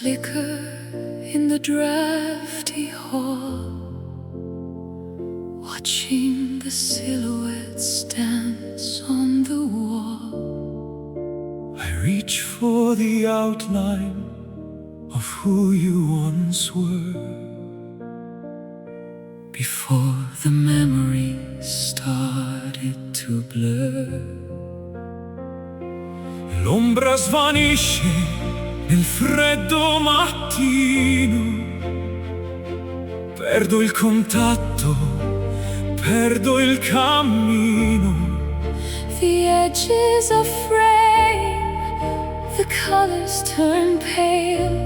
flicker in the drafty hall, watching the silhouettes dance on the wall. I reach for the outline of who you once were, before the memories started to blur. L'ombra svanisce nel freddo mattino, perdo il contatto, perdo il cammino. The edges of frame, the colors turn pale,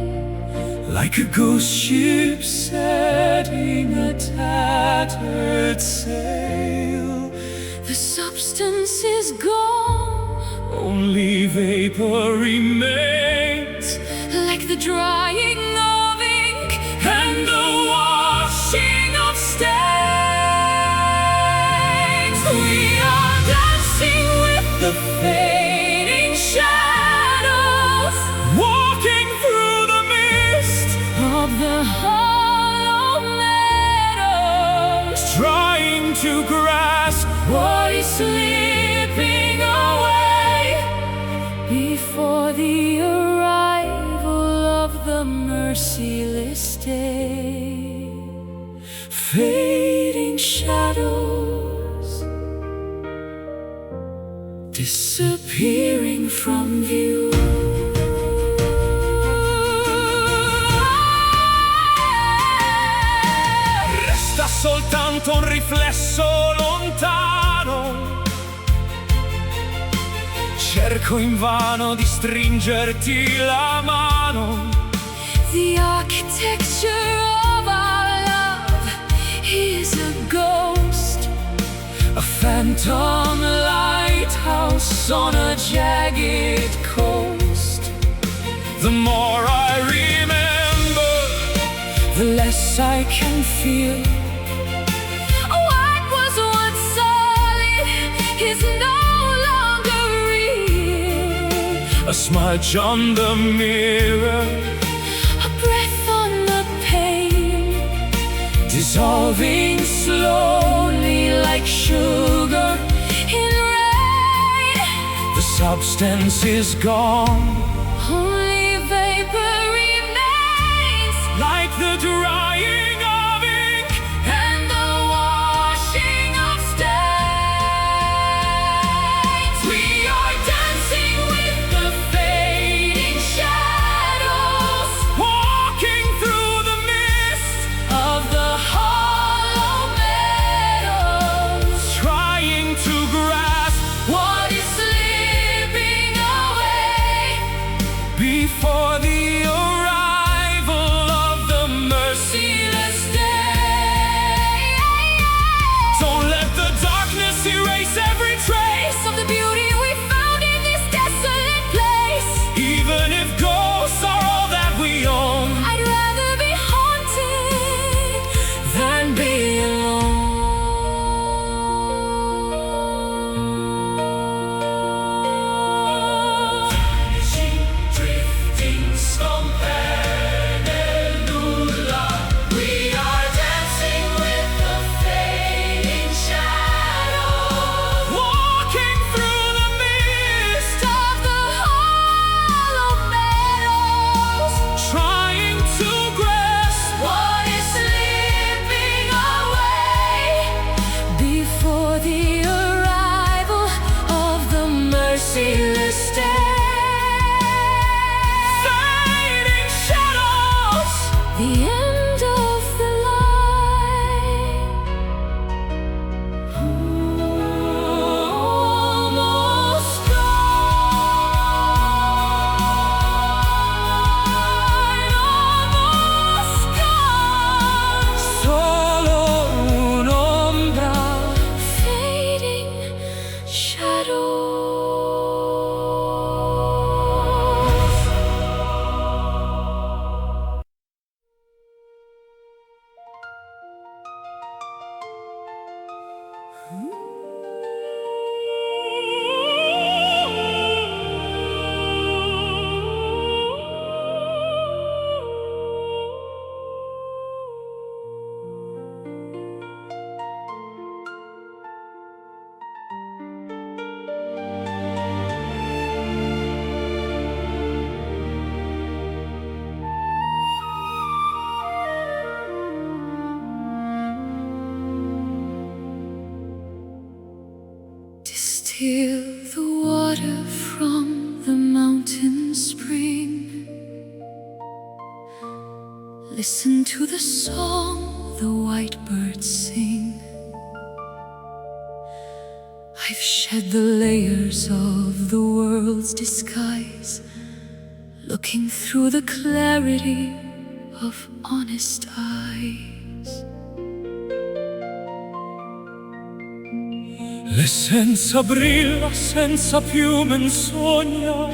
like a ghost ship setting a tattered sail. the substance is gone, Only vapor remains, like the drying of ink and the washing of stains. We are dancing with the fading shadows, Walking through the mist, of the hollow meadows, trying to grasp what is slipping away before the arrival of the merciless day. Fading shadows, disappearing from view. Resta soltanto un riflesso lontano. Cerco invano di stringerti la mano. The architecture of our love is a ghost, A phantom lighthouse on a jagged coast. The more I remember, the less I can feel. what was once solid is no longer real. A smudge on the mirror, A breath on the pane, dissolving slowly like sugar. in rain, The substance is gone, only vapor remains, like the drying of ink and the washing of stains. We are dancing with the fading shadows, walking through the mist, of the hollow meadows, trying to grasp what is slipping away before the arrival of the merciless day. Don't let the darkness erase every trace of the beauty we found in this desolate place. even if ghosts are all that we own. I'd rather be haunted than be alone. Drifting, scomparire nel nulla. We are dancing with the fading shadows, Walking through the mist, of the hollow meadows, trying to grasp what is slipping away before the arrival of the merciless day. fading shadows. The end of the line, almost gone, Solo un'ombra, fading shadows. Hear the water from the mountain spring. Listen to the song the white birds sing. I've shed the layers of the world's disguise, looking through the clarity of honest eyes. L'essenza brilla senza più menzogna,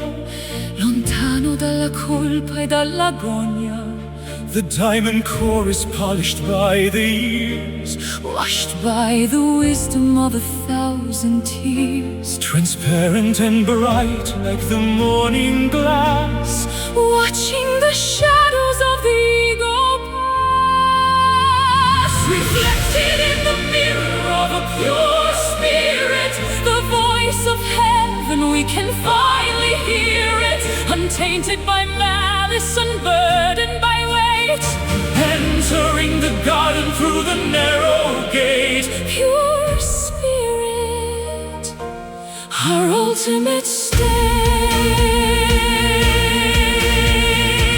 Lontano dalla colpa e dalla gogna. the diamond core is polished by the years, Washed by the wisdom of 1,000 tears. transparent and bright like the morning glass, Watching the shadows of the ego pass. Reflected in the mirror of a pure spirit, the voice of heaven, we can finally hear it. Untainted by malice, unburdened by weight. entering the garden through the narrow gate. Pure spirit, our ultimate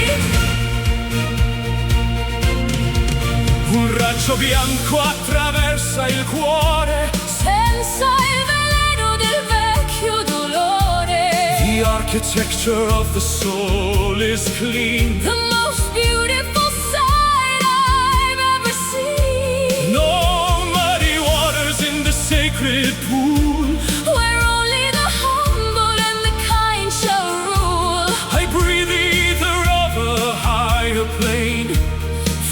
state. Un raggio bianco attraversa il cuore, Senza il veleno del vecchio dolore. the architecture of the soul is clean. The most beautiful sight I've ever seen. No muddy waters in the sacred pool. Where only the humble and the kind shall rule. I breathe the ether of a higher plane,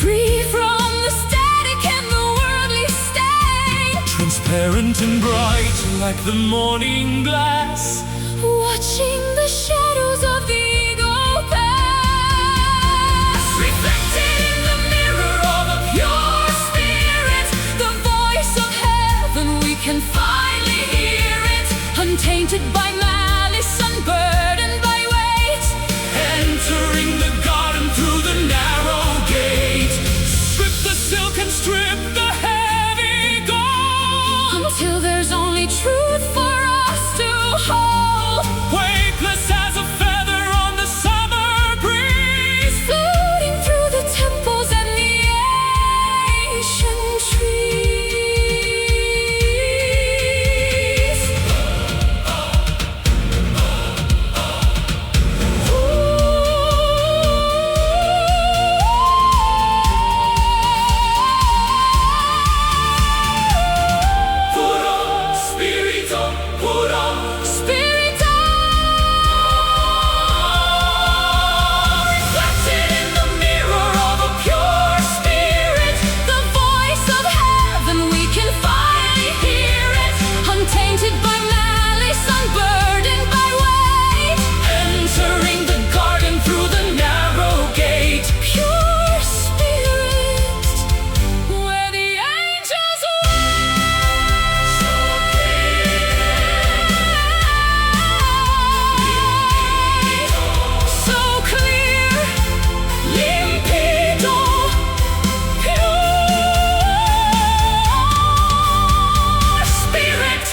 Free from the static and the worldly stain. transparent and bright like the morning glass, Watching the shadows of the ego pass. Reflected in the mirror of a pure spirit, the voice of heaven, we can finally hear it. Untainted by malice, unburdened by weight. entering the garden through the narrow gate. Strip the silk and strip the heavy gold, Until there's only truth for us to hold. weightless as a feather on the summer breeze. Floating through the temples and the ancient trees. Puro spirito, puro Spirit reflected in the mirror of a pure spirit, the voice of heaven, we can finally hear it. Untainted by malice, unburdened by weight. entering the garden through the narrow gate. Pure spirit, where the angels wait. So clear, limpido, pure spirit.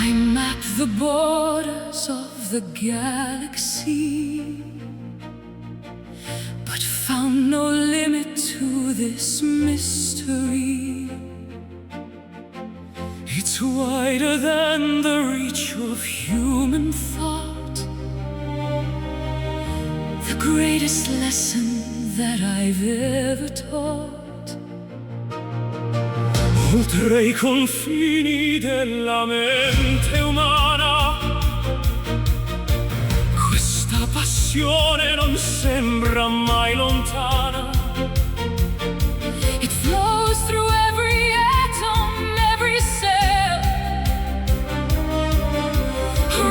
I mapped the borders of the galaxy, but found no limit to this mystery. It's wider than the reach of human thought, The greatest lesson that I've ever taught. oltre i confini della mente umana. Questa passione passione non sembra mai lontana. It flows through every atom, every cell.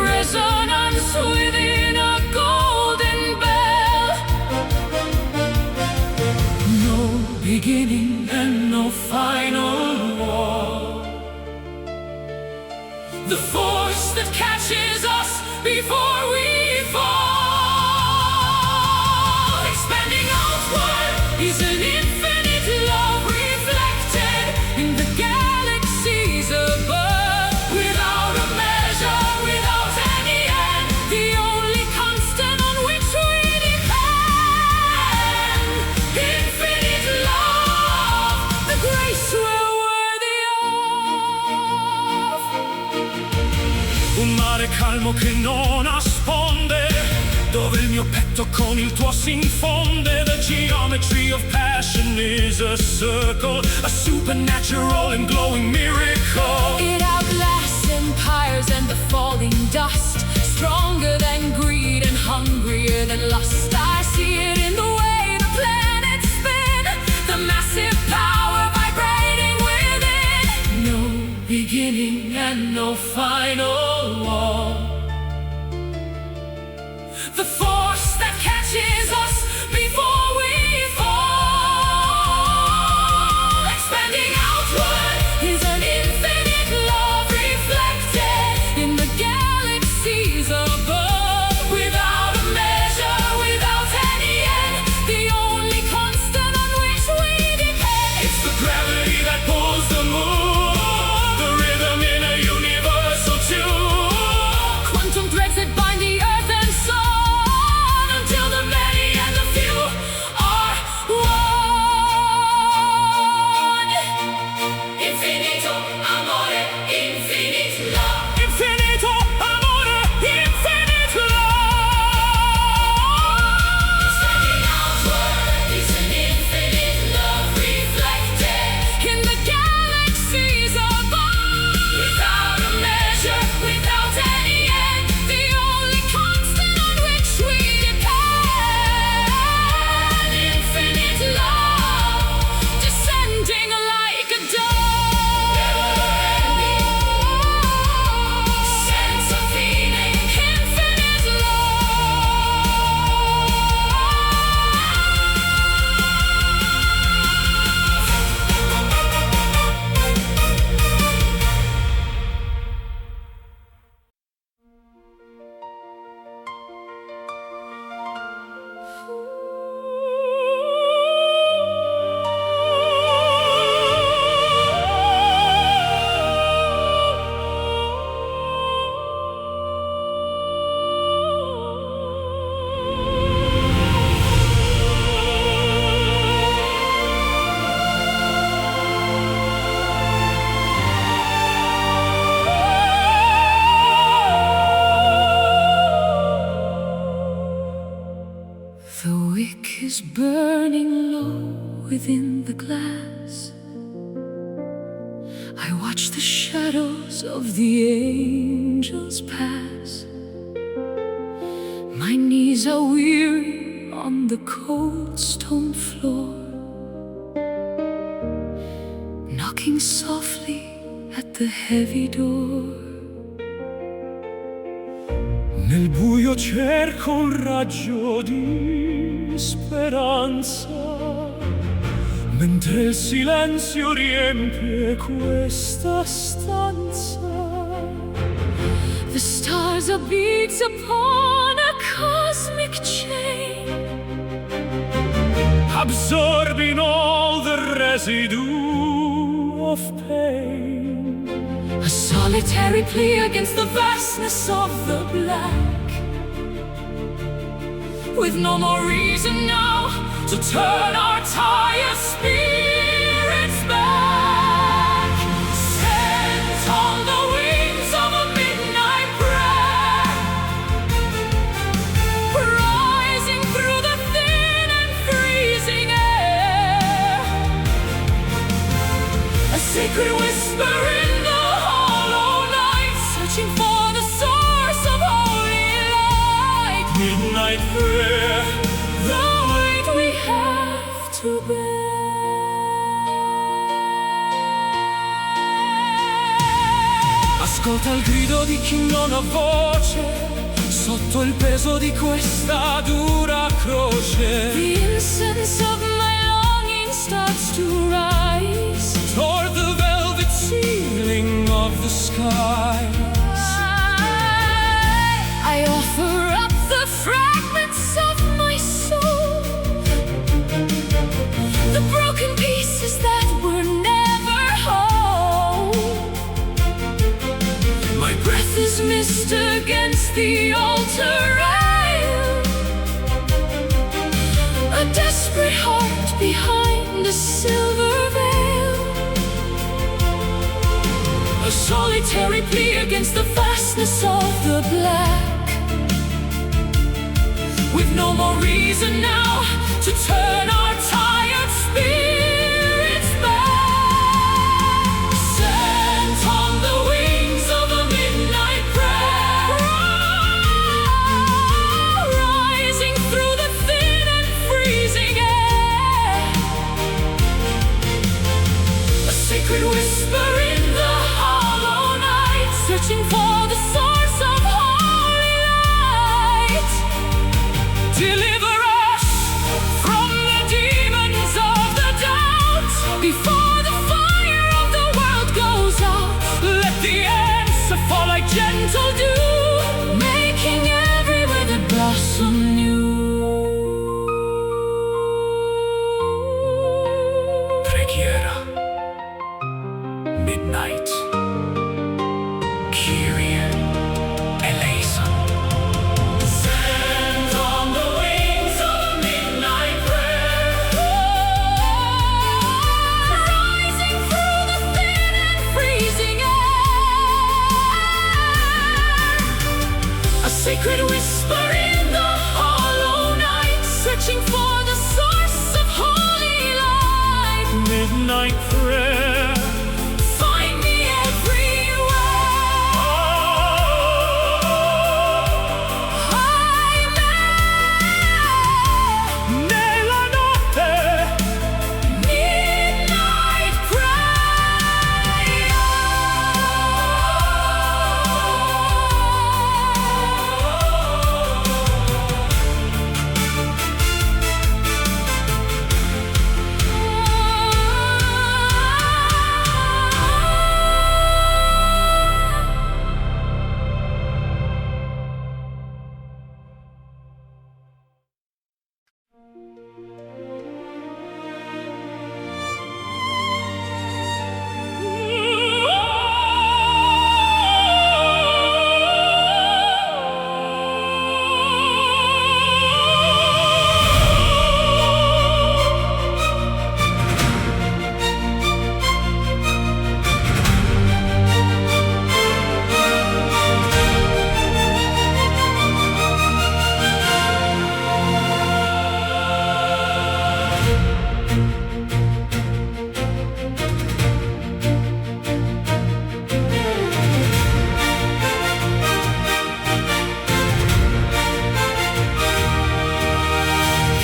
Resonance within a golden bell. No beginning and no final war. The force that catches us before we fall. Expanding outward is an infinite love reflected in the galaxies above. Without a measure, without any end, the only constant on which we depend. Infinite love, the grace we're worthy of. Un mare calmo che non nasconde, dove il mio petto con il tuo si infonde. The geometry of passion is a circle, a supernatural and glowing miracle. It outlasts empires and the falling dust, stronger than greed and hungrier than lust. I see it in the way the planets spin, the massive power vibrating within. No beginning and no final war. The force that catches us before we fall. Expanding outward is an infinite love reflected in the galaxies above. Without a measure, without any end, the only constant on which we depend. It's the gravity that pulls the moon, the rhythm in a universal tune. Quantum threads that bind the earth and sun, until the many and the few are one. Infinito amore, infinite love. Infinito amore, infinite love. Extending outward is an infinite love reflected in the galaxies above. Without a measure, without any end, the only constant on which we depend. Infinite love, descending like a dove. Sense of feeling, infinite The wick is burning low within the glass. I watch the shadows of the angels pass. My knees are weary on the cold stone floor, knocking softly at the heavy door. Nel buio cerco un raggio di speranza, mentre il silenzio riempie questa stanza. The stars are beads upon a cosmic chain, Absorbing all the residue of pain. a solitary plea against the vastness of the black, with no more reason now to turn our tired spirits back. Sent on the wings of a midnight prayer, rising through the thin and freezing air, a sacred whisper in the hollow night, searching for the source of holy light. Midnight midnight prayer, the weight we have to bear. Ascolta il grido di chi non ha voce, sotto il peso di questa dura croce. The incense of my longing starts to rise Toward the velvet ceiling of the skies. I offer up the fragments of my soul, the broken pieces that were never whole. My breath Is mist against the altar rail, a desperate heart behind a silver veil, a solitary plea against the vastness of the black, with no more reason now to turn our tired spirits back. Sent on the wings of a midnight prayer, rising through the thin and freezing air, a sacred whisper in the hollow night, searching for the source of holy light. Deliver us from the demons of the doubt, before the fire of the world goes out. let the answer fall like gentle dew, Making every withered blossom new. preghiera, midnight, Kyrie eleison. Sent on the wings of a midnight prayer, rising through the thin and freezing air, a sacred whisper in the hollow night, searching for the source of holy light. Midnight prayer. Find me everywhere. Nella notte Midnight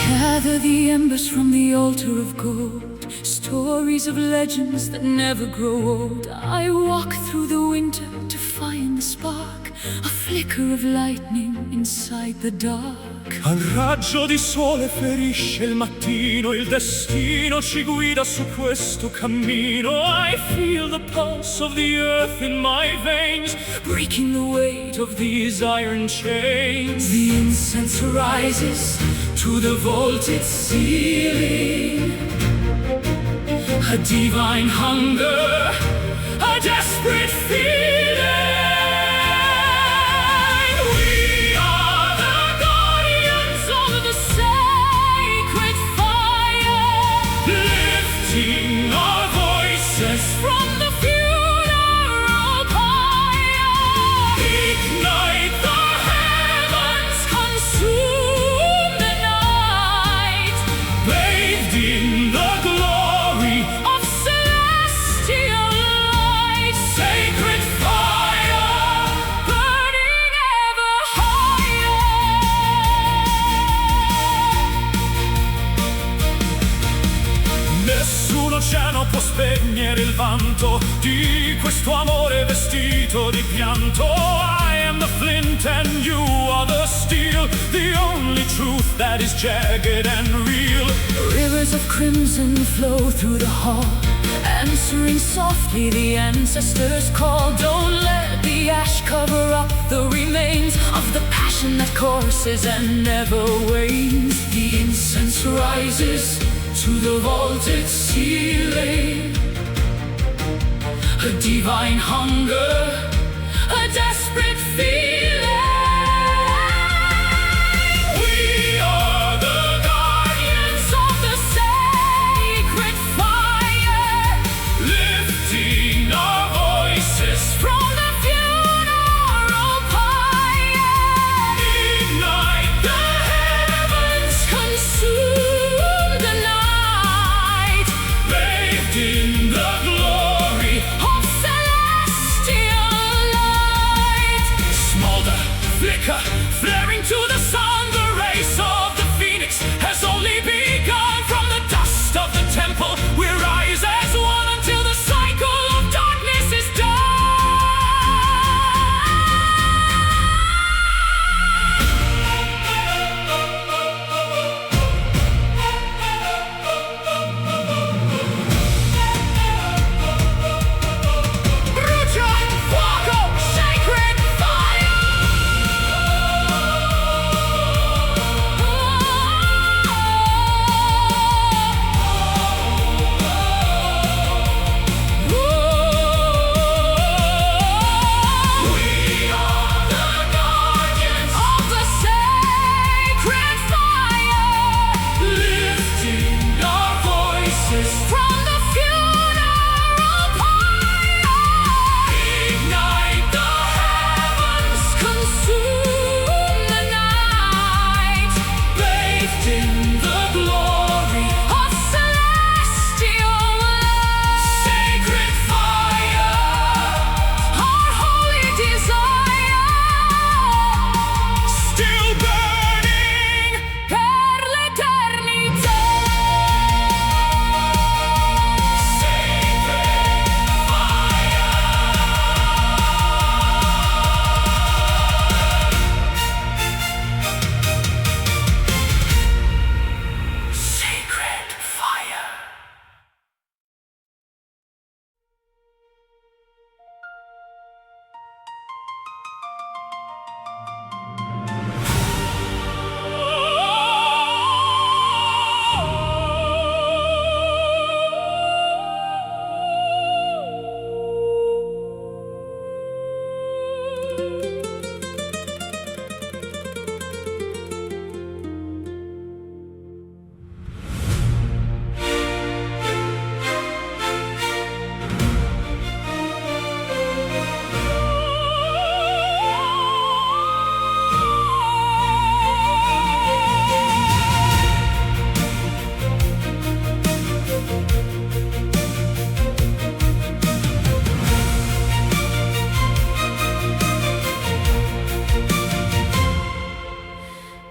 Gather the embers from the altar of gold, stories of legends that never grow old. I walk through the winter to find the spark, a flicker of lightning inside the dark. Al raggio di sole ferisce il mattino, il destino ci guida su questo cammino. I feel the pulse of the earth in my veins, breaking the weight of these iron chains. The incense rises to the vaulted ceiling, A divine hunger, a desperate feeling. we are the guardians of the sacred fire, Lifting our voices, from the funeral pyre. ignite the Heavens consume the night, bathed in the glory, of celestial light. sacred fire. il vanto di questo amore vestito di pianto. I am the flint and you are the steel, the only truth that is jagged and real. Rivers of crimson flow through the hall, answering softly the ancestors' call. Don't let the ash cover up the remains of the passion that courses and never wanes. The incense rises to the vaulted ceiling, a divine hunger, a desperate feeling. We are the guardians of the sacred fire, lifting our voices from the funeral pyre. Ignite the heavens, consume the night, bathed in the glory of celestial light. Smolder, flicker, flaring to the sun, the race of the phoenix has only begun. From the dust of the temple we rise as one until the cycle of darkness is done. Brucia, fuoco, sacred fire. We are the guardians of the sacred fire, lifting our voices from the funeral pyre. Ignite the heavens, consume the night, bathed in the glory of celestial light. Sacred fire, our holy desire, still burning per l'eternità. Sacred fire. Sacred fire.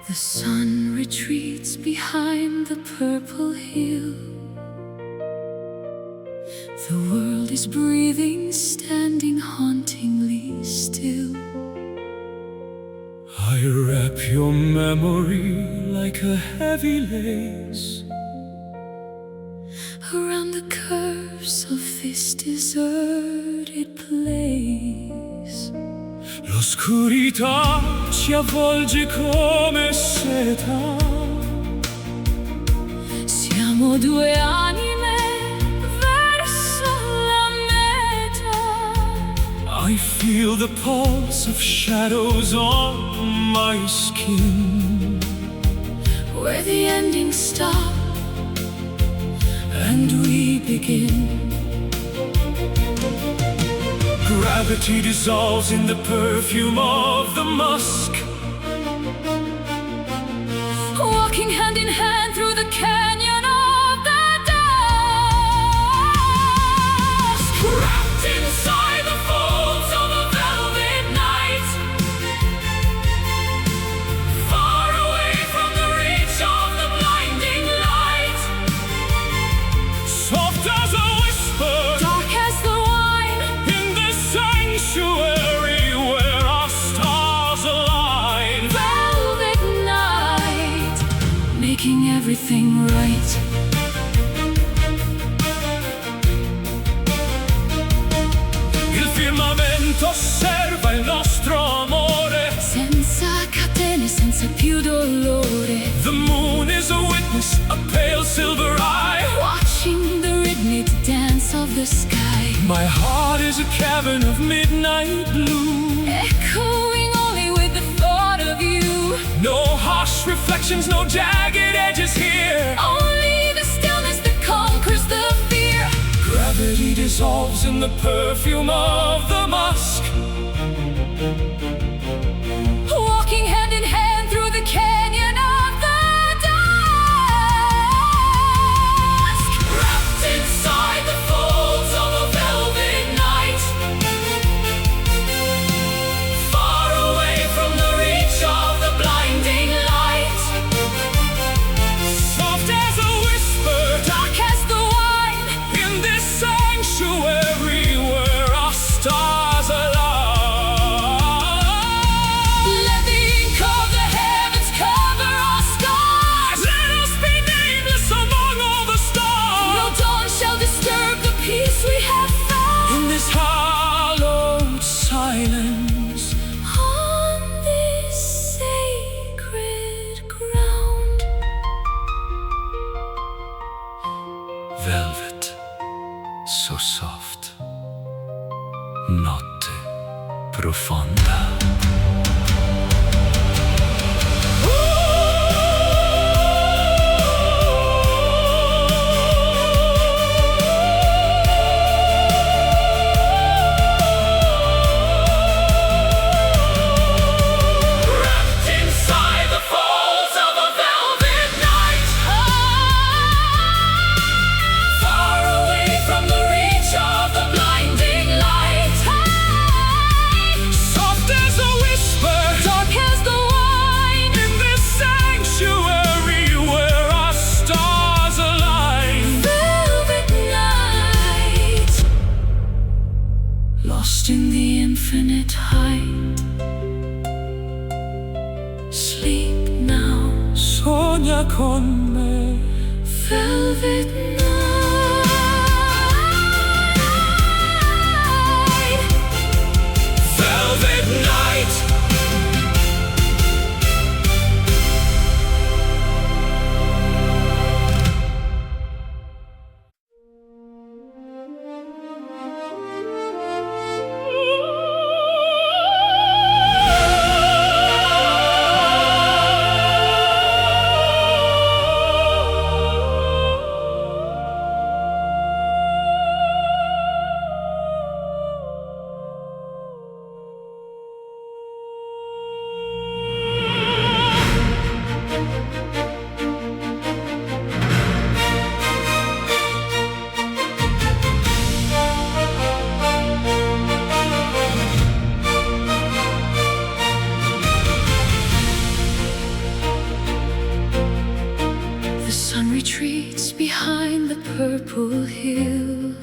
The sun retreats behind the purple hill. The world is breathing, standing hauntingly still. I wrap your memory like a heavy lace Around the curves of this deserted place. L'oscurità ci avvolge come seta. Siamo due anime verso la meta. I feel the pulse of shadows on my skin, Where the endings stop and we begin. Gravity dissolves in the perfume of the musk. Walking hand in hand through the canyon of the dusk. Wrapped inside the folds of a velvet night, far away from the reach of the blinding light. Soft as a whisper, Dark everything right. Il firmamento osserva il nostro amore, Senza catene, senza più dolore. the moon is a witness, a pale silver eye. Watching the rhythmic dance of the sky. My heart is a cavern of midnight blue, Echoing only with the thought of you. no harsh reflections, no jagged edges here. Only the stillness that conquers the fear. Gravity dissolves in the perfume of the musk. Walking hand in hand through the canyon of the dusk. Wrapped inside the folds of a velvet night, far away from the reach of the blinding light. Soft as a whisper, Dark as the wine, in this sanctuary where our stars align. let the ink of the heavens cover our skies. Let us be nameless among all the No stars. dawn shall disturb the peace we have found. In this hallowed silence, On this sacred ground. velvet, so soft, notte profonda. Wrapped inside the folds of a velvet night, far away from the reach of the blinding light. Soft as a whisper, Dark as the wine, in this sanctuary where our stars align. velvet night, lost in the infinite height. Sleep now, Sogna con me. velvet night. Velvet night. The sun retreats behind the purple hill.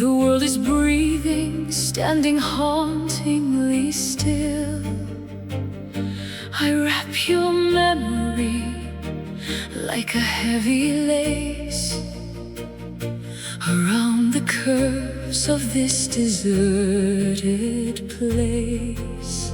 The world is breathing, standing hauntingly still. I wrap your memory like a heavy lace around the curves of this deserted place.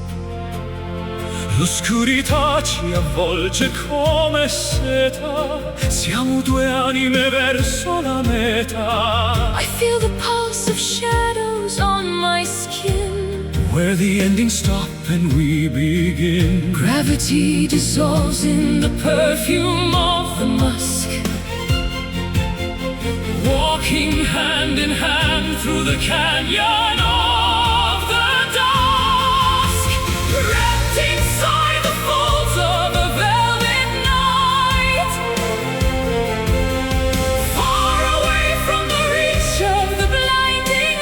L'oscurità ci avvolge come seta, siamo due anime verso la meta, I feel the pulse of shadows on my skin. where the endings stop and we begin. Gravity dissolves in the perfume of the musk. Walking hand in hand through the canyon of the dusk. Wrapped inside the folds of a velvet night, far away from the reach of the blinding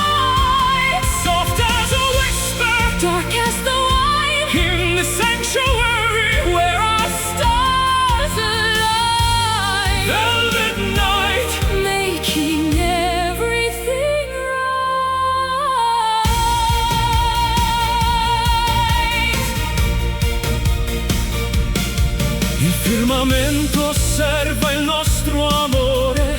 light. Soft as a whisper, Dark as the wine, in the sanctuary where our stars align. velvet night. Making everything right. firmamento osserva il nostro amore,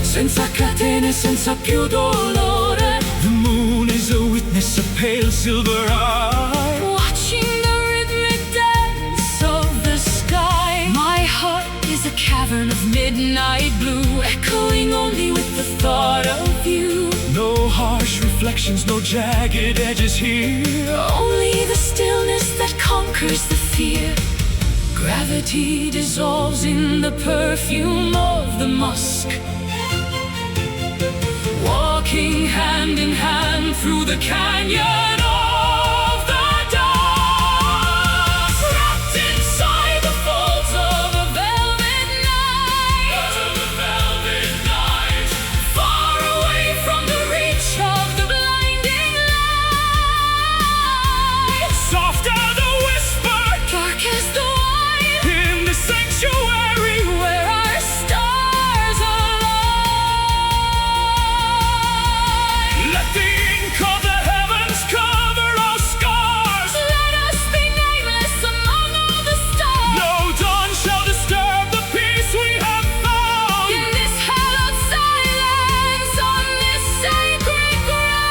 senza catene, senza più dolore. The moon is a witness, a pale silver eye, watching the rhythmic dance of the sky. My heart is a cavern of midnight blue, echoing only with the thought of you. No harsh reflections, no jagged edges here, only the stillness that conquers the fear. Gravity dissolves in the perfume of the musk, walking hand in hand through the canyon of the dusk, wrapped inside the folds of a velvet night, far away from the reach of the blinding light. soft as a whisper, Dark as the in the sanctuary, where our stars align. let the ink of the heavens cover our scars. Let us be nameless among all the stars. No dawn shall disturb the peace we have found. In this hallowed silence, on this sacred ground.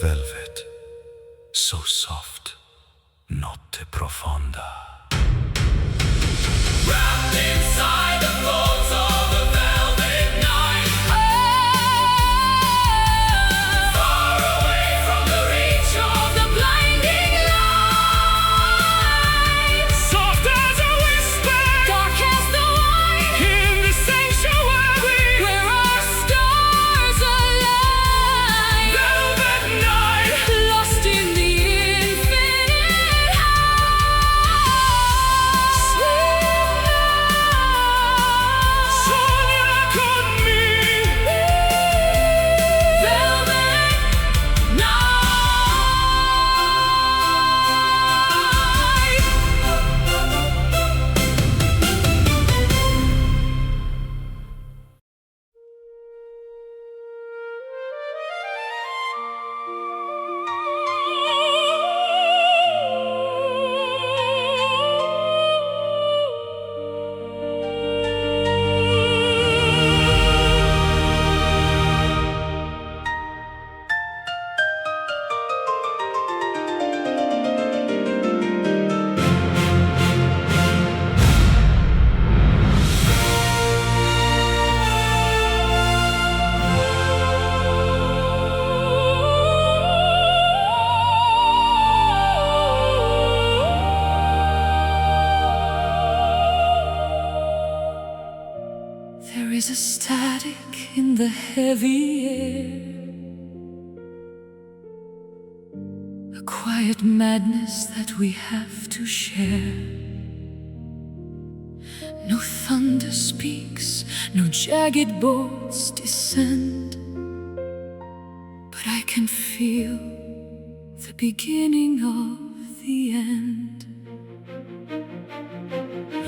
Velvet, so soft, notte profonda. Wrapped inside the folds of a velvet night, far away from the reach of the blinding light. Soft as a whisper, Dark as the wine, in the sanctuary, where our stars align. velvet night, Lost in the infinite house. sogna con me. Velvet There is a static in the heavy air, a quiet madness that we have to share. No thunder speaks, no jagged bolts descend, but I can feel the beginning of the end.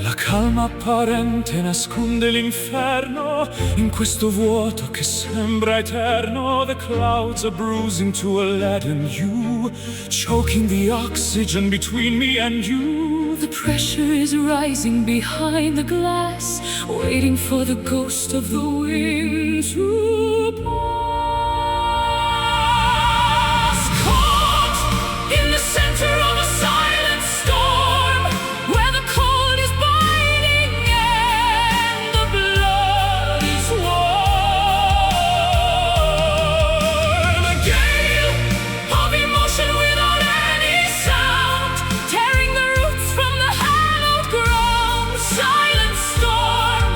La calma apparente nasconde l'inferno in questo vuoto che sembra eterno. The clouds are bruising to a leaden hue, choking the oxygen between me and you. The pressure is rising behind the glass, waiting for the ghost of the wind to pass. Caught in the center of a silent storm, where the cold is biting and the blood is warm. A gale of emotion without any sound, tearing the roots from the hallowed ground. Silent storm,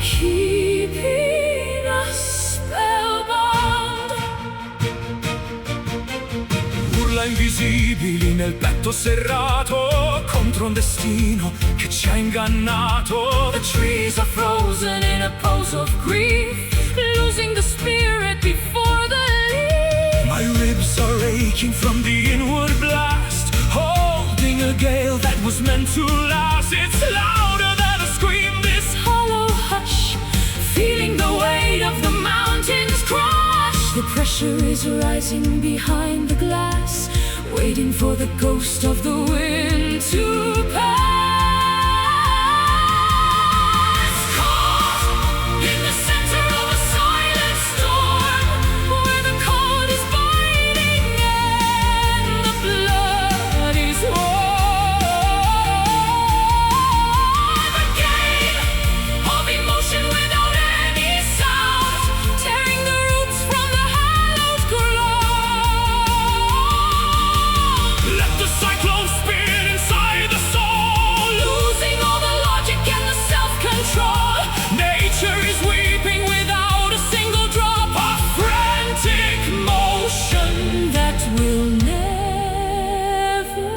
keeping us spellbound. Urla invisibili nel petto serrato contro un destino che ci ha ingannato. The trees are frozen in a pose of grief, losing the spirit before the leaf. My ribs are aching from the inward blast, holding a gale that was meant to last. It's louder than a scream, this Hollow hush, feeling the weight of the mountains crush. The pressure Pressure is rising behind the glass, waiting for the ghost of the wind to pass. Caught in the center of a silent storm, where the cold is biting and the blood is warm. A game of emotion without any sound, tearing the roots from the hallowed ground. Let the cyclone spin inside the soul, Losing all the logic and the self-control. nature is weeping without a single drop of frantic motion. That will never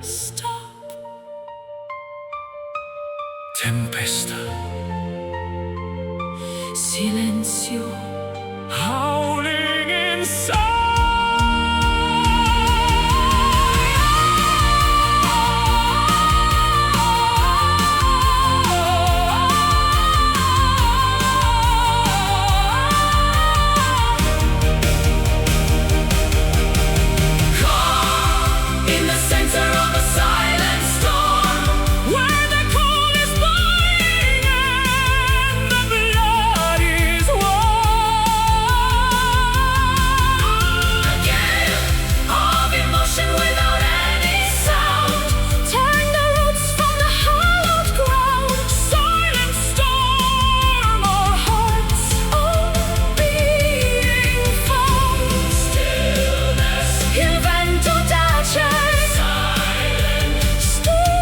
stop. Tempesta, Silenzio, howling inside. caught in the center of a silent storm, Where the cold is biting and the blood is warm. a gale of emotion without any sound, tearing the roots from the hallowed ground. Silent storm, our hearts All being found. stillness, Il vento tace, silent stillness.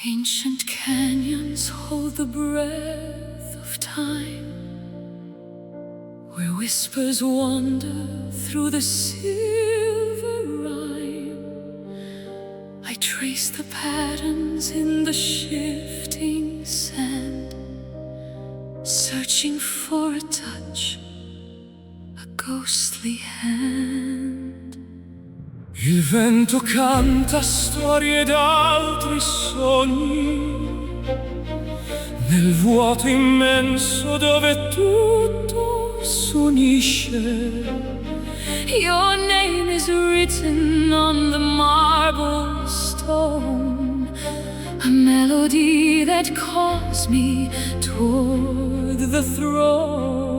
Ancient canyons hold the breath of time, where whispers wander through the silver rime. I trace the patterns in the shifting sand, searching for a touch, a ghostly hand. Il vento canta storie d'altri sogni, nel vuoto immenso dove tutto s'unisce. Your name is written on the marble stone, a melody that calls me toward the throne.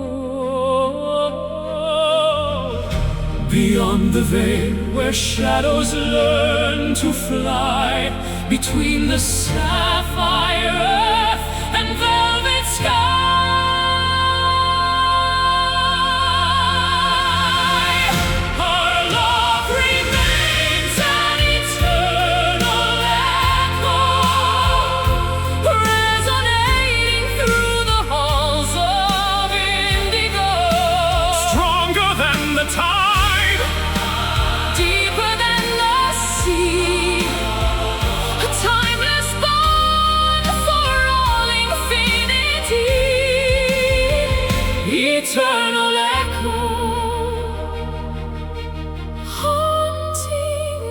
Beyond the veil where shadows learn to fly, Between the sapphire earth and velvet sky, our love remains an eternal echo, resonating through the halls of indigo. stronger than the tide, Deeper than the sea, a timeless bond for all infinity. Eternal echo, haunting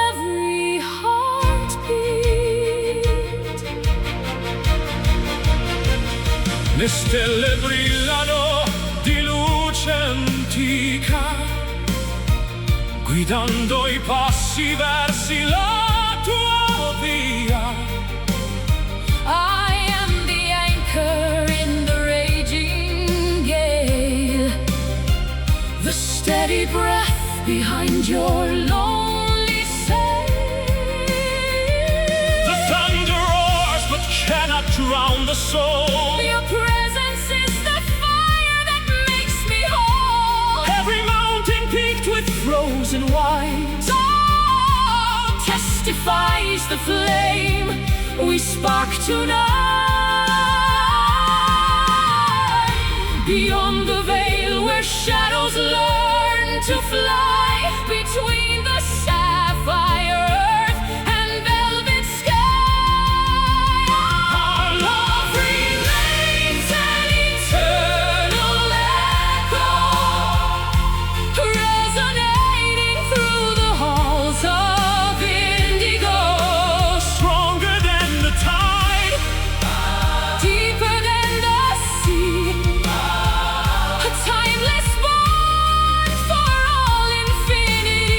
every heartbeat. le stelle brillano di luce antica, guidando i passi verso la tua via. I am the anchor in the raging gale, the steady breath behind your lonely sail. The thunder roars but cannot drown the soul. Your presence is the fire that makes me whole. Every mountain peaked with frozen white Testifies the flame we spark tonight. Beyond the veil where shadows learn to fly, between the sapphire earth and velvet sky, our love remains an eternal echo, resonating through the halls of indigo. stronger than the tide, Deeper than the sea, a timeless bond for all infinity.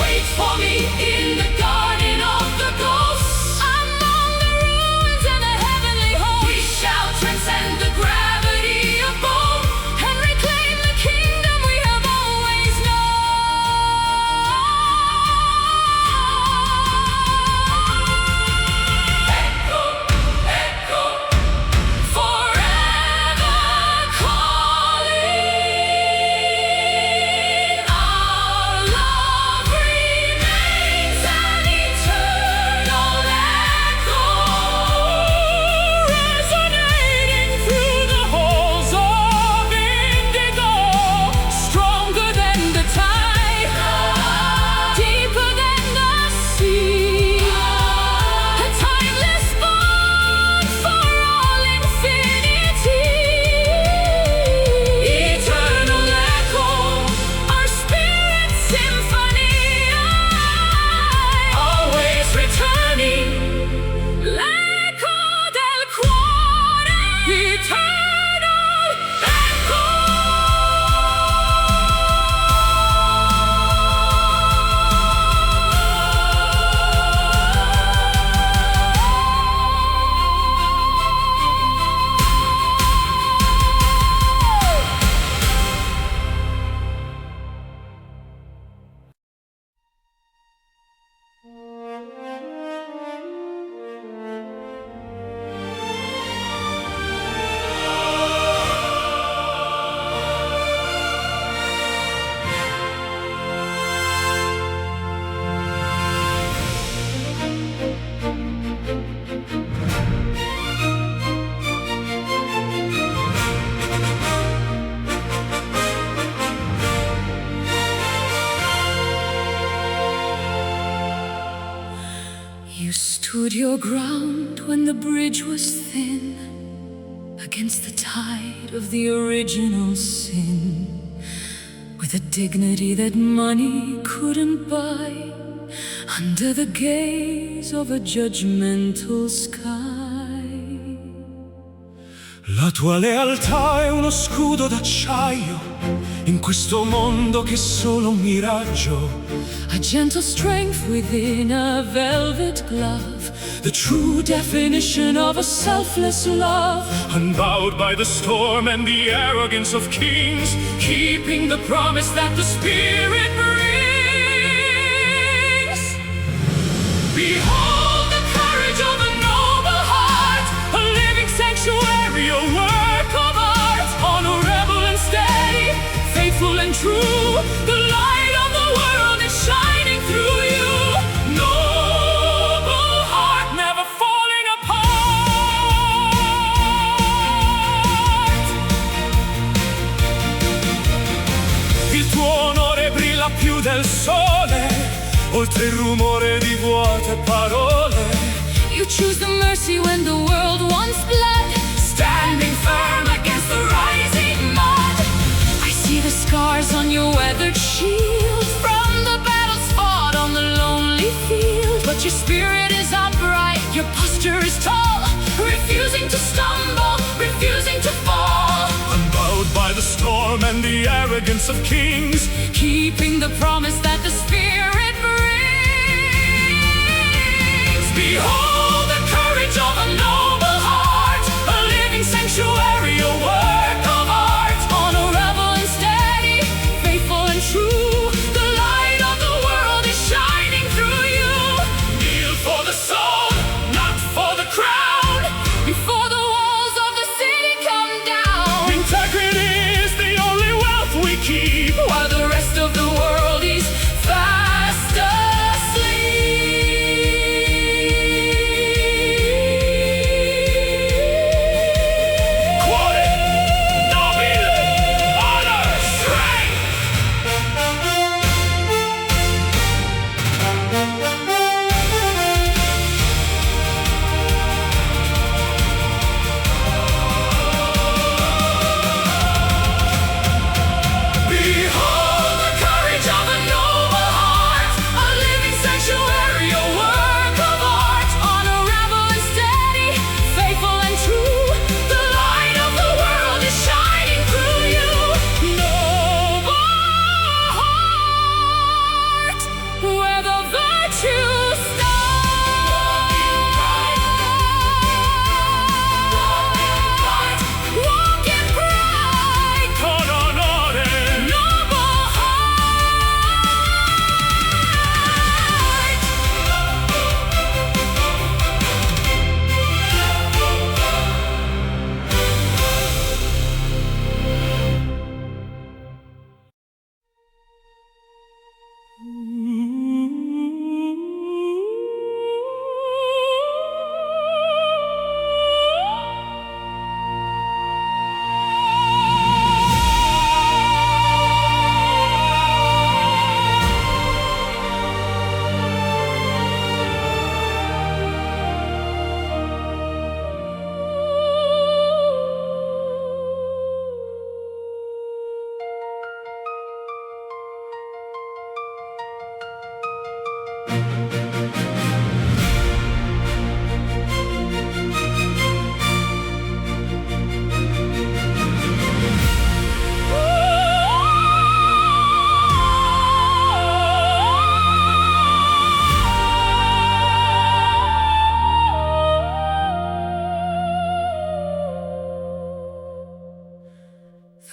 Wait for me in the garden of the ghosts, among the ruins and the heavenly host. We shall transcend the gravity of bone and reclaim the kingdom we have always known. Echo, forever calling. Our love remains an eternal echo, resonating through the halls of indigo. stronger than the tide, deeper than the sea, a timeless bond for all infinity. Eternal echo, our spirit symphony, always returning. L'eco del cuore, eternal echo. You stood your ground when the bridge was thin, against the tide of the original sin, with a dignity that money couldn't buy, under the gaze of a judgmental sky. La tua lealtà è uno scudo d'acciaio in questo mondo che è solo un miraggio. A gentle strength within a velvet glove, The true definition of a selfless love. unbowed by the storm and the arrogance of kings, Keeping the promise that the Spirit brings. Behold the courage of a noble heart, a living sanctuary, a work of art, honorable and steady, faithful and true. The light of the world is shining through you. Noble heart, never falling apart. Il tuo onore brilla più del sole, oltre il rumore di vuote parole. you choose the mercy when the world wants blood, standing firm against the rising mud. I see the scars on your weathered shield from the battles fought on the lonely field. But your spirit is upright, your posture is tall, refusing to stumble, refusing to fall. Unbowed by the storm and the arrogance of kings, Keeping the promise that the Spirit brings. Behold the courage of a noble heart, a living sanctuary, a work of art, honorable and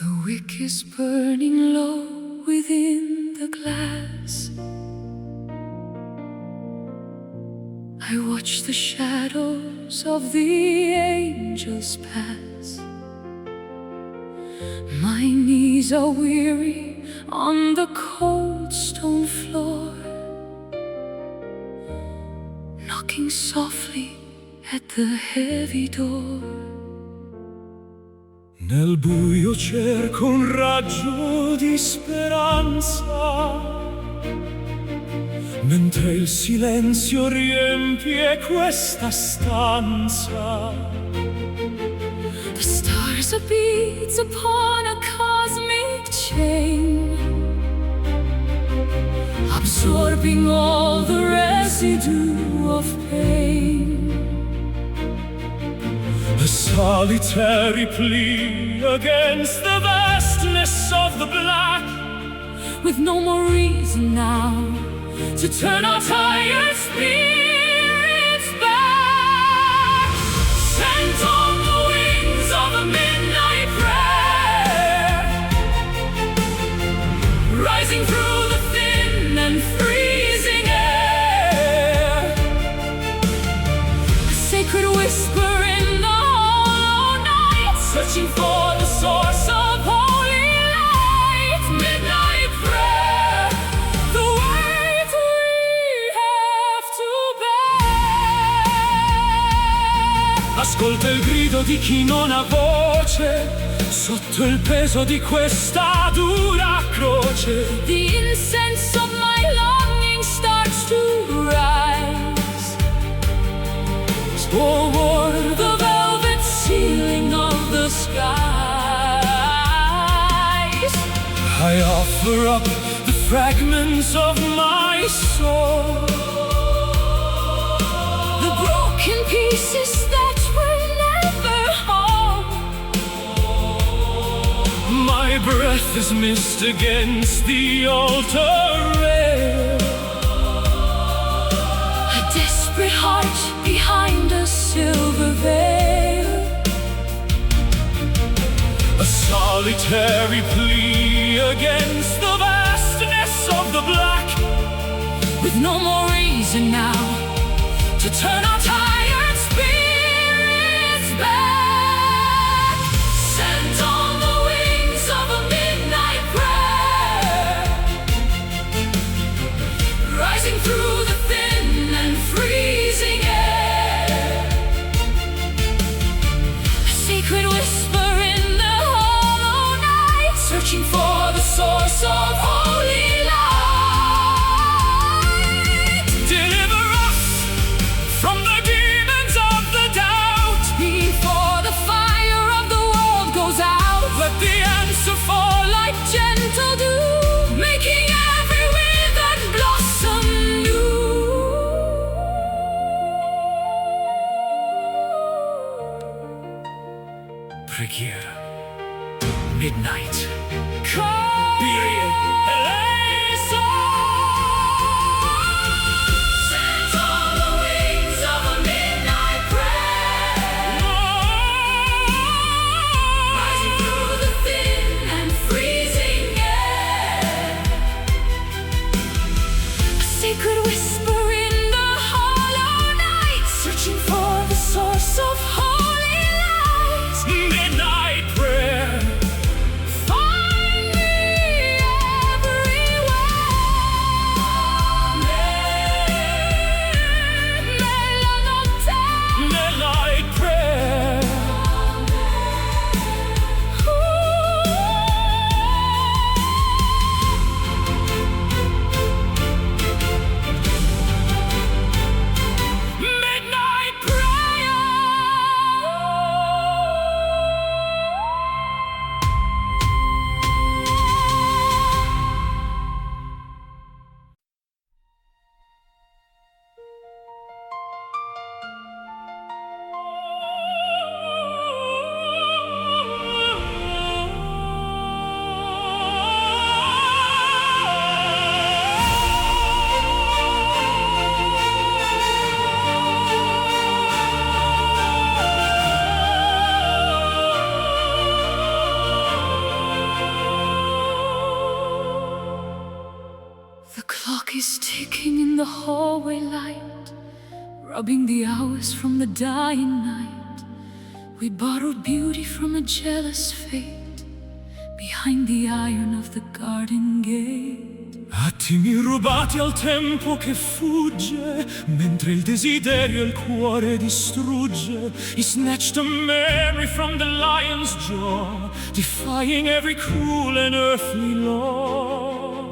The wick is burning low within the glass. I watch the shadows of the angels pass. My knees are weary on the cold stone floor, knocking softly at the heavy door. Nel buio cerco un raggio di speranza, mentre il silenzio riempie questa stanza. The stars are beads upon a cosmic chain, absorbing all the residue of pain. A solitary plea against the vastness of the black, with no more reason now to turn our tired spirits back. Sent on the wings of a midnight prayer, rising through the thin and freezing air, a sacred whisper in the hollow night, searching for the source of holy light. Midnight prayer, the weight we have to bear. ascolta il grido di chi non ha voce, sotto il peso di questa dura croce. The incense of my longing starts to rise toward the velvet ceiling of the skies. I offer up the fragments of my soul, The broken pieces that were never whole. my breath is missed against the altar rail. A desperate heart behind a silver veil. A solitary plea against the vastness of the black, With no more reason now to turn our tired spirits back. Sent on the wings of a midnight prayer, rising through the thin and freezing air, a sacred whisper in the hollow night, searching for the source of holy light. deliver us from the demons of the doubt. Before the fire of the world goes out, Let the answer fall like gentle dew, making every withered blossom new. preghiera. Midnight. Kyrie eleison. Sent on the wings of a midnight prayer, rising through the thin and freezing air, a sacred whisper in the hollow night, searching for the source of holy light. Midnight prayer. Find me every clock is ticking in the hallway light, rubbing the hours from the dying night. We borrowed beauty from a jealous fate, behind the iron of the garden gate. Attimi rubati al tempo che fugge, mentre il desiderio il cuore distrugge. He snatched a memory from the lion's jaw, defying every cruel and earthly law.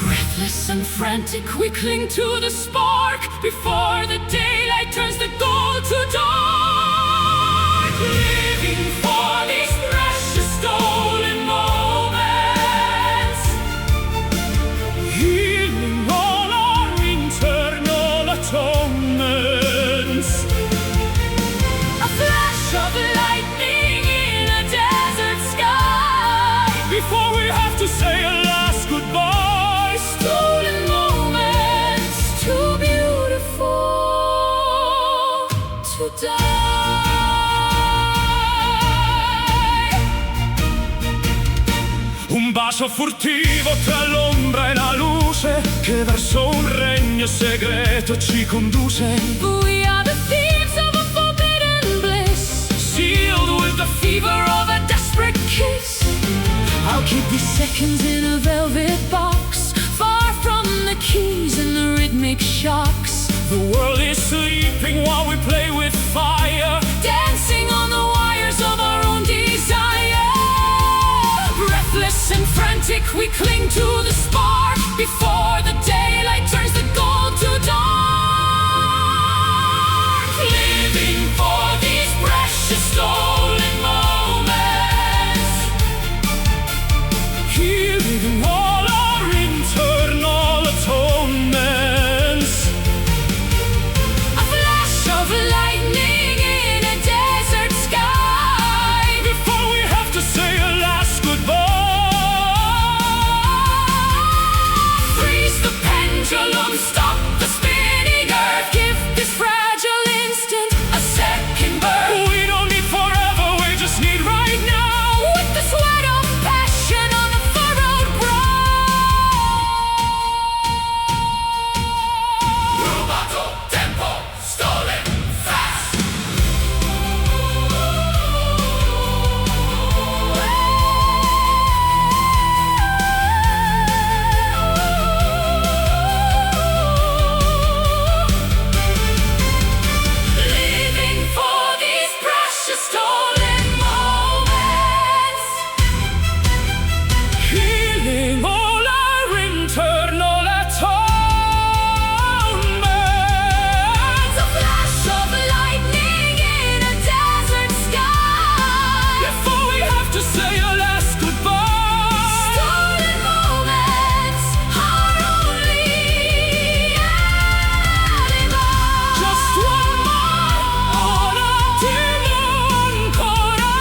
Breathless and frantic, we cling to the spark, before the daylight turns the gold to dark. Living for these precious stolen moments, healing all our internal atonements. a flash of lightning in a desert sky, Before we have to say a last goodbye. stolen moments too beautiful to die. Un bacio furtivo tra l'ombra e la luce, che verso un regno segreto ci conduce. We are the thieves of a forbidden bliss, Sealed with the fever of a desperate kiss. I'll keep these seconds in a velvet box, far from the keys and the rhythmic shocks. the world is sleeping while we play with fire. Dancing on the wires of our own desire. Breathless and frantic, we cling to the spark, before the daylight turns the gold to dark. Living for these precious stolen moments, Healing all our internal atonements. a flash of lightning in a desert sky, Before we have to say a last goodbye. freeze the pendulum, stop the spinning earth, give this fragile instant a second birth. We don't need forever, we just need right now. With the sweat of passion on a furrowed brow. Rubato tempo, stolen fast. Living for these precious stolen moments, Healing all our internal atonements. a flash of lightning in a desert sky, Before we have to say a last goodbye. stolen moments, our only alibi. Just one more, un attimo ancora.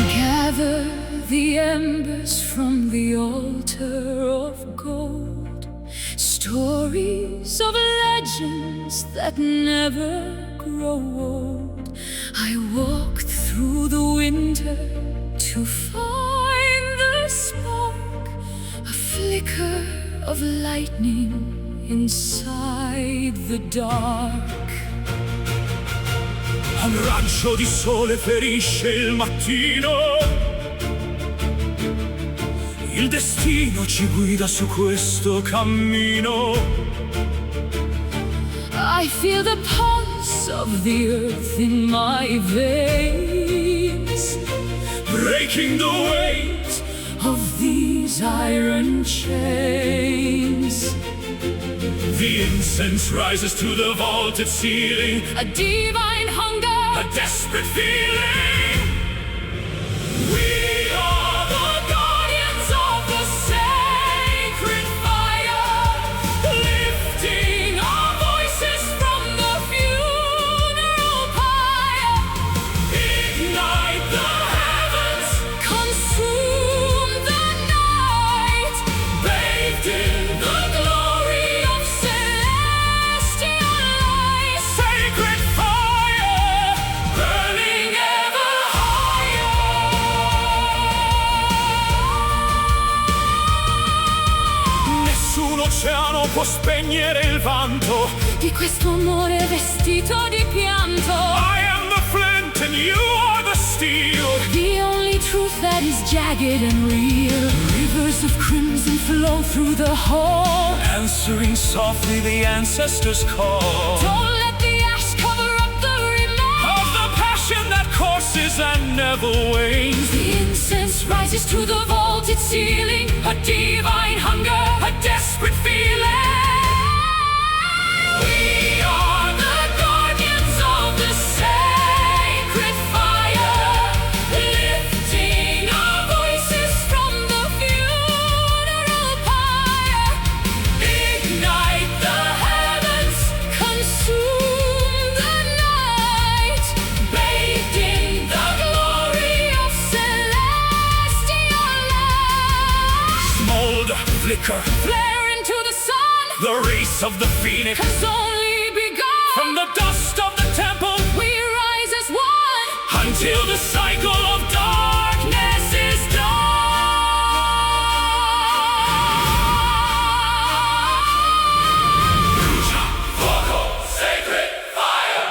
Gather the embers from the altar of gold, stories of legends that never grow old. I walked through the winter to find the spark, a flicker of lightning inside the dark. Un raggio di sole ferisce il mattino, Il destino ci guida su questo cammino. I feel the pulse of the earth in my veins, Breaking the weight of these iron chains. The incense rises to the vaulted ceiling, A divine hunger, a desperate feeling. We are the guardians of the sacred fire, lifting our voices from the funeral pyre. Ignite the heavens, consume the night, bathed in the glory of celestial light. sacred fire, burning ever higher. Nessun oceano può spegnere il vanto. Di questo amore vestito di pianto, I am the flint and you are the steel. the only truth that is jagged and real. Rivers of crimson flow through the hall. Answering softly the ancestors' call. Don't let the ash cover up the remains Of the passion that courses and never wanes. The incense rises to the vaulted ceiling, A divine hunger, a desperate feeling. We are the guardians of the sacred fire, lifting our voices from the funeral pyre. ignite the heavens, Consume the night, bathed in the glory of celestial light. smolder, flicker, Flare into the sun, the race of the phoenix. has only begun. From the dust of the temple We rise as one. until the cycle of darkness is done. Sacred fire.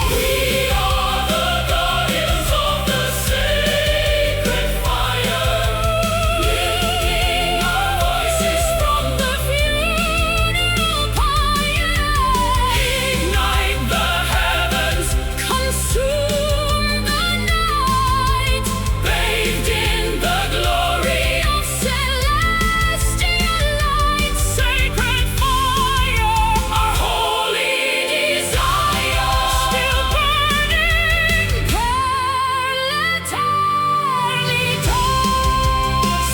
We are the guardians of the sacred fire, lifting our voices from The funeral pyre. ignite the heavens, Consume the night, bathed in the glory of celestial light. sacred fire, our holy desire, still burning, Pearl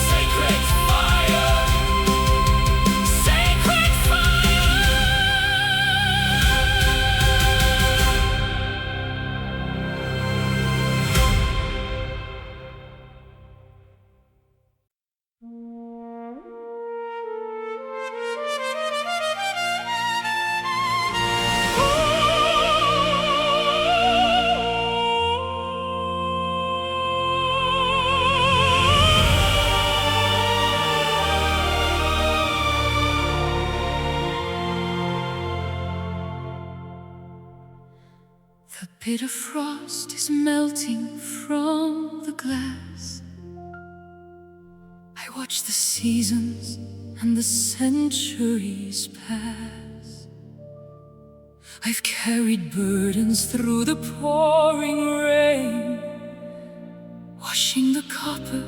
sacred fire, sacred fire. The bitter frost is melting from the glass. I watch the seasons and the centuries pass. I've carried burdens through the pouring rain, washing the copper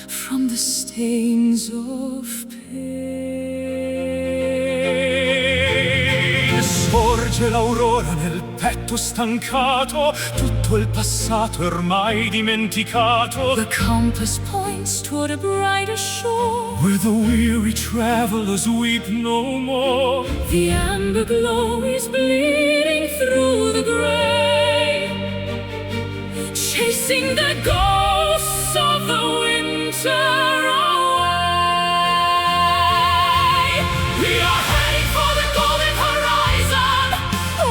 from the stains of pain. Sorge l'aurora nel petto stancato, tutto il passato è ormai dimenticato. The compass points toward a brighter shore. Where the weary travelers weep no more. The amber glow is bleeding through the gray, chasing the ghosts of the winter away. We are heading for the golden horizon,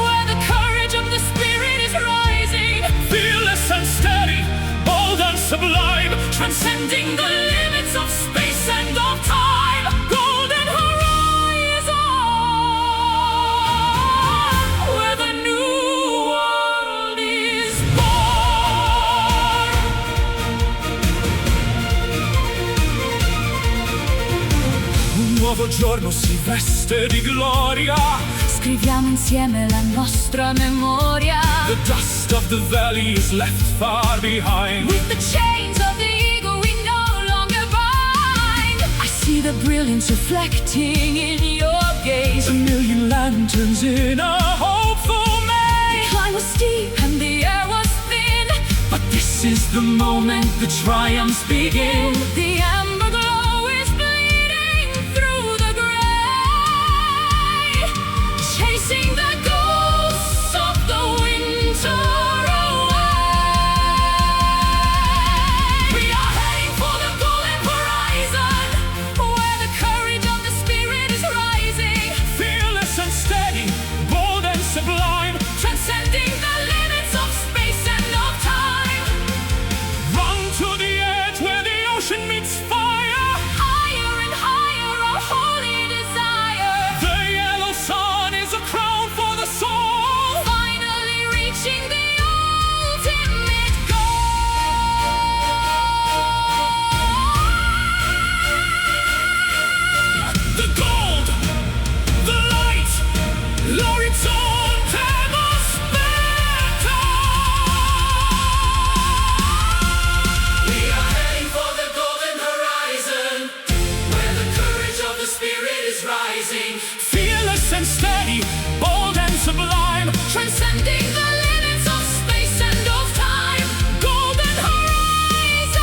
Where the courage of the spirit is rising, fearless and steady, bold and sublime, transcending the limits of space and of time. Golden horizon. nuovo giorno si veste di gloria. Scriviamo insieme la nostra memoria. The dust of the valley is left far behind. With the chains of the ego we no longer bind. I see the brilliance reflecting in your gaze. A million lanterns in a hopeful maze. The climb was steep and the air was thin, but this is the moment the triumphs begin. The amber glow is bleeding through the gray, chasing the ghosts of the winter away. We are heading for the golden horizon, where the courage of the spirit is rising. Fearless and steady, bold and sublime, Transcending the limits of space and of time. run to the edge where the ocean meets fire. Higher and higher, our holy desire. The yellow sun is a crown for the soul. Finally reaching the ultimate goal. The gold, the light, l'orizzonte aspetta. We are heading for the golden horizon, where the courage of the spirit is rising. Fearless and steady, bold and sublime, Transcending the limits of space and of time. golden horizon,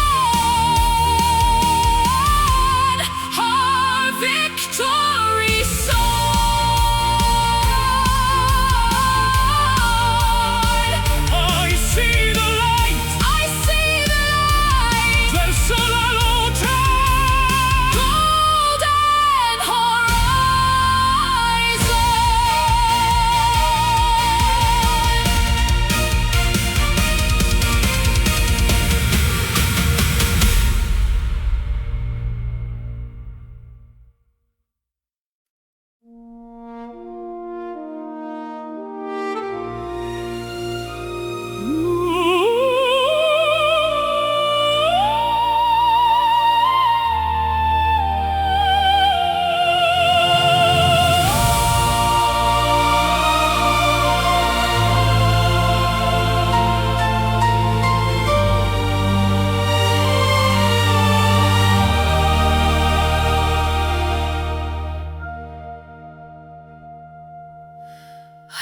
our victory soared. I see the light, I see the light, verso la luce. golden horizon.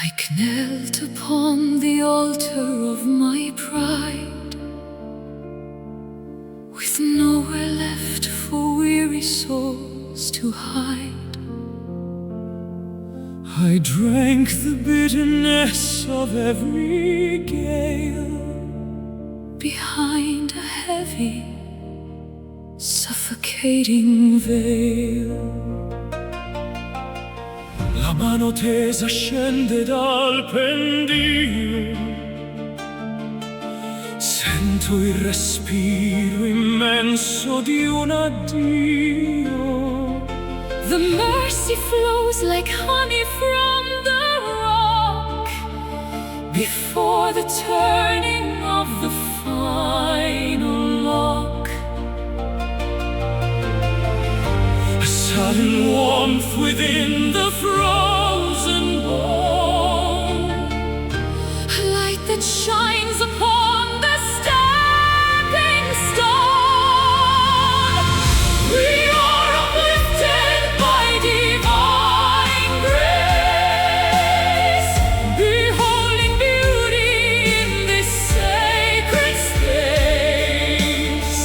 I knelt upon the altar of my pride, with nowhere left for weary souls to hide. I drank the bitterness of every gale. Behind a heavy, suffocating veil. La mano tesa scende dal pendio. Sento il respiro immenso di un addio. The mercy flows like honey from the rock before the turning of the final lock. A sudden warmth within the frozen bone. A light that shines upon the stepping stone. We are uplifted by divine grace, beholding beauty in this sacred space.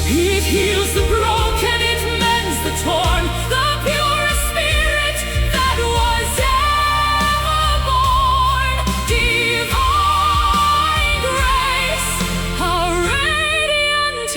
It heals the broken, it mends the torn, The purest spirit that was ever born. Divine grace, our radiant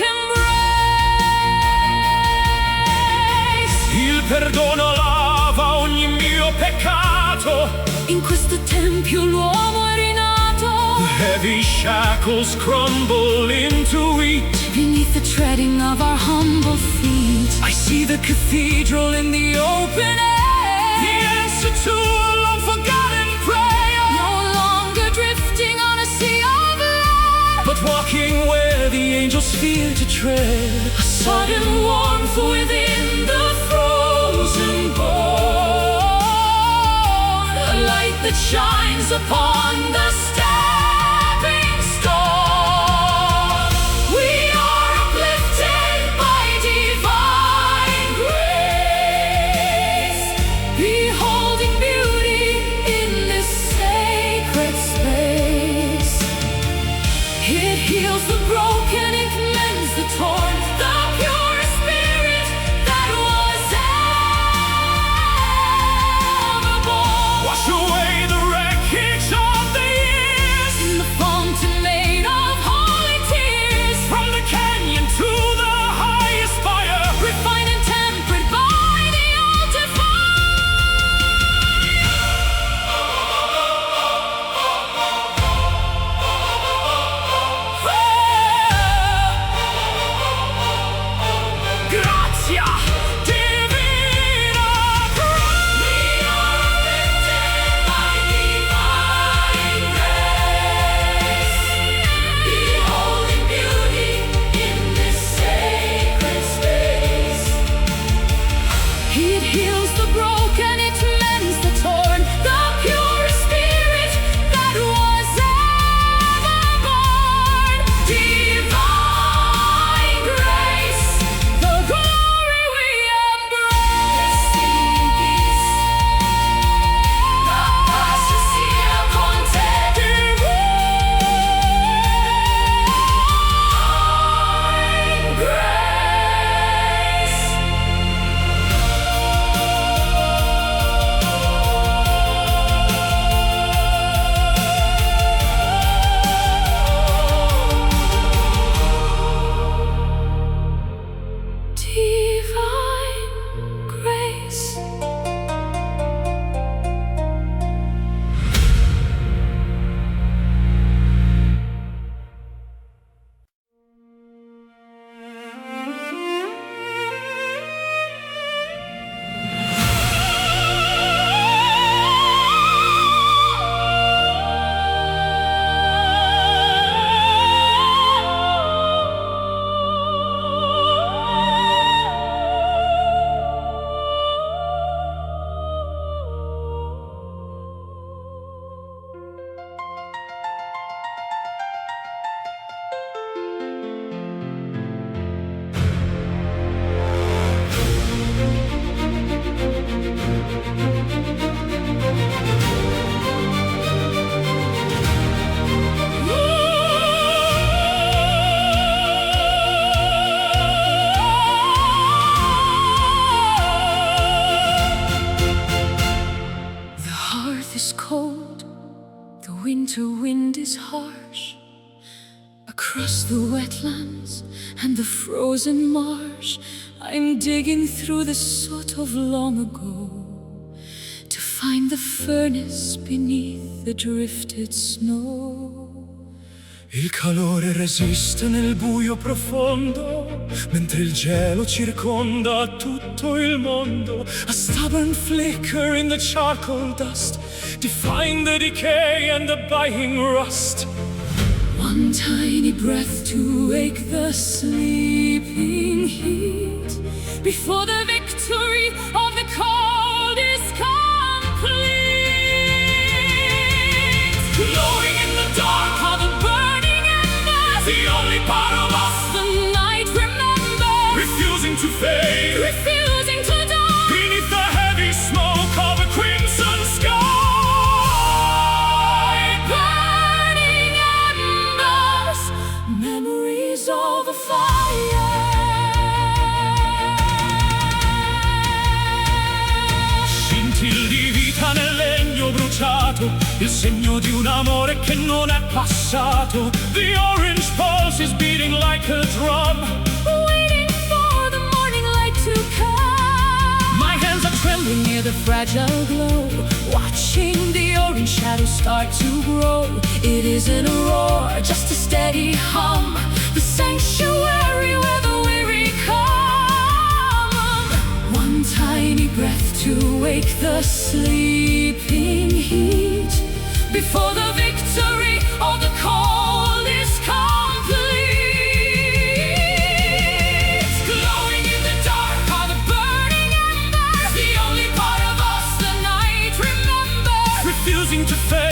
embrace. il perdono lava ogni mio peccato. In questo tempio l'uomo è rinato. The heavy shackles crumble into wheat. Beneath the treading of our humble feet, I see the cathedral in the open air. The answer to a long forgotten prayer. no longer drifting on a sea of love, But walking where the angels fear to tread. a sudden warmth within the frozen that shines upon the stepping stone. We are uplifted by divine grace, beholding beauty in this sacred space. It heals the broken, it mends the torn, the pure spirit that was ever born. Wash away the wreckage of the years In the fountain made of holy tears, from the canyon to the highest fire. refined and tempered by the altar Grazia divina. We are uplifted by divine grace, beholding beauty in this sacred space. It heals the broken, it mends the torn, the pure spirit that was ever born. Divine grace, the glory we embrace. Sing peace, la paz sia con te. Divine grace. Divine grace. The hearth is cold, the winter wind is harsh. Across the wetlands and the frozen marsh, I'm digging through the soot of long ago to find the furnace beneath the drifted snow. Il calore resiste nel buio profondo, mentre il gelo circonda tutto il mondo. A stubborn flicker in the charcoal dust, define the decay and the biting rust. One tiny breath to wake the sleeping heat before the victory of the cold is complete. Glowing in the dark Are the burning embers, the only part of us the night remembers, refusing to fade refusing to die. beneath the heavy smoke of a crimson sky. Burning embers, memories of a fire. Scintille di vita nel legno bruciato, il segno di un amore che non è passato. The orange pulse is beating like a drum, Waiting for the morning light to come. my hands are Trembling near the fragile glow, watching the orange shadows start to grow. It isn't a roar, just a steady hum, the sanctuary where the weary come. One tiny breath to wake the sleeping heat before the victory of the cold is complete. Glowing in the dark are the burning embers, the only part of us the night remembers, refusing to fade.